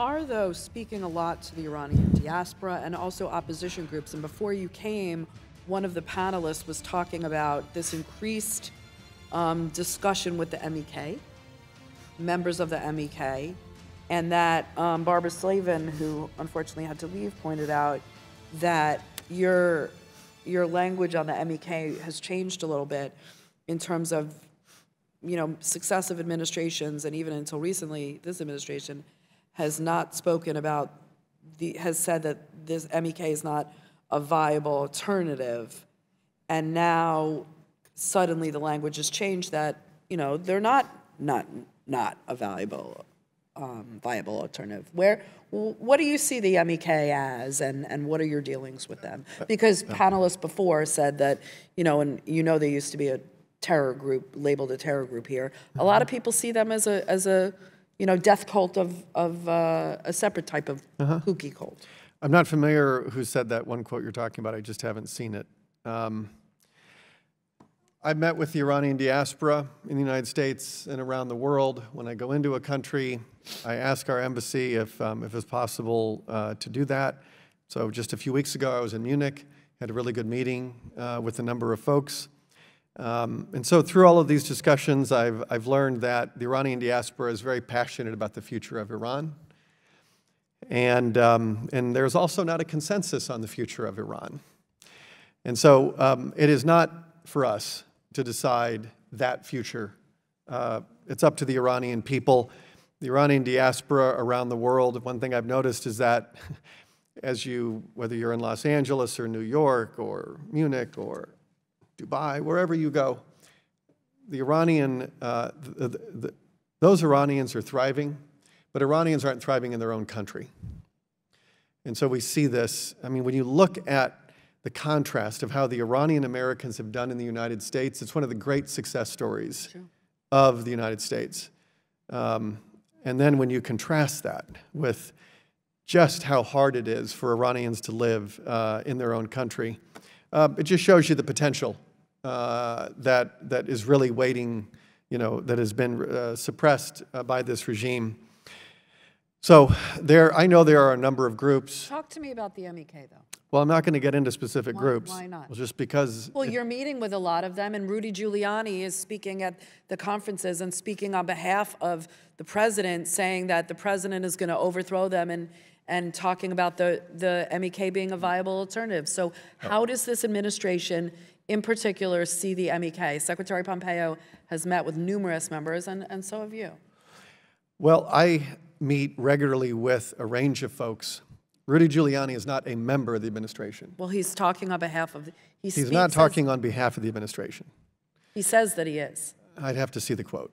are, though, speaking a lot to the Iranian diaspora and also opposition groups. And before you came, one of the panelists was talking about this increased discussion with the MEK, members of the MEK, and that Barbara Slavin, who unfortunately had to leave, pointed out that your language on the MEK has changed a little bit in terms of, you know, successive administrations, and even until recently, this administration has not spoken about has said that this MEK is not a viable alternative, and now suddenly the language has changed that, you know, they're not a viable alternative. What do you see the MEK as, and what are your dealings with them? Because panelists before said that, you know, and you know they used to be a terror group, labeled a terror group here. A lot of people see them as a you know, death cult of a separate type of kooky cult. I'm not familiar who said that one quote you're talking about. I just haven't seen it. I've met with the Iranian diaspora in the United States and around the world. When I go into a country, I ask our embassy if it's possible to do that. So just a few weeks ago, I was in Munich, had a really good meeting with a number of folks. And so through all of these discussions, I've learned that the Iranian diaspora is very passionate about the future of Iran. And there's also not a consensus on the future of Iran. And so it is not for us to decide that future. It's up to the Iranian people. The Iranian diaspora around the world, one thing I've noticed is that whether you're in Los Angeles or New York or Munich or Dubai, wherever you go, the those Iranians are thriving, but Iranians aren't thriving in their own country. And so we see this. I mean, when you look at the contrast of how the Iranian Americans have done in the United States, it's one of the great success stories of the United States. And then when you contrast that with just how hard it is for Iranians to live in their own country, it just shows you the potential that is really waiting, you know, that has been suppressed by this regime. So I know there are a number of groups. Talk to me about the MEK, though. Well, I'm not going to get into specific groups. Why not? Well, just because. Well, you're meeting with a lot of them, and Rudy Giuliani is speaking at the conferences and speaking on behalf of the president, saying that the president is going to overthrow them and talking about the MEK being a viable alternative. So how does this administration in particular see the MEK? Secretary Pompeo has met with numerous members, and so have you. Well, I meet regularly with a range of folks. Rudy Giuliani is not a member of the administration. Well, he's talking on behalf of... He's not talking on behalf of the administration. He says that he is. I'd have to see the quote.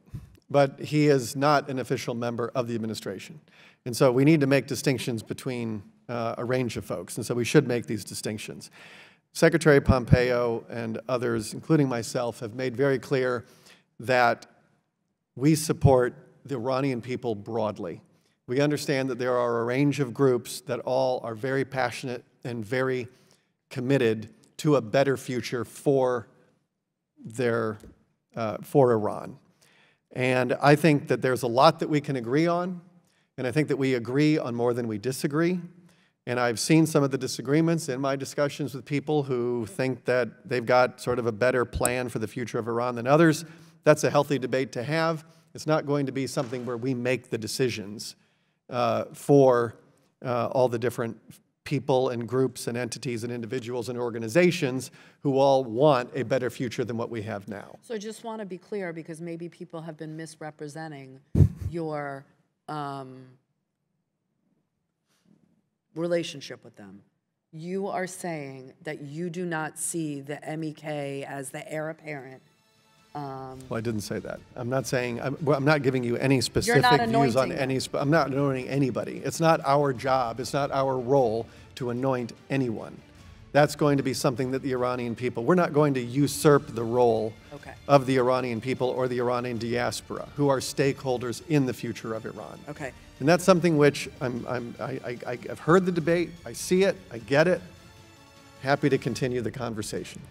But he is not an official member of the administration. And so we need to make distinctions between a range of folks. And so we should make these distinctions. Secretary Pompeo and others, including myself, have made very clear that we support the Iranian people broadly. We understand that there are a range of groups that all are very passionate and very committed to a better future for Iran. And I think that there's a lot that we can agree on, and I think that we agree on more than we disagree. And I've seen some of the disagreements in my discussions with people who think that they've got sort of a better plan for the future of Iran than others. That's a healthy debate to have. It's not going to be something where we make the decisions for all the different people and groups and entities and individuals and organizations who all want a better future than what we have now. So I just want to be clear, because maybe people have been misrepresenting your relationship with them. You are saying that you do not see the MEK as the heir apparent. Well, I didn't say that. I'm not saying, I'm not giving you any specific views on any, I'm not anointing anybody. It's not our job, it's not our role to anoint anyone. That's going to be something that the Iranian people, we're not going to usurp the role of the Iranian people or the Iranian diaspora, who are stakeholders in the future of Iran. Okay. And that's something which I've heard the debate, I see it, I get it. Happy to continue the conversation.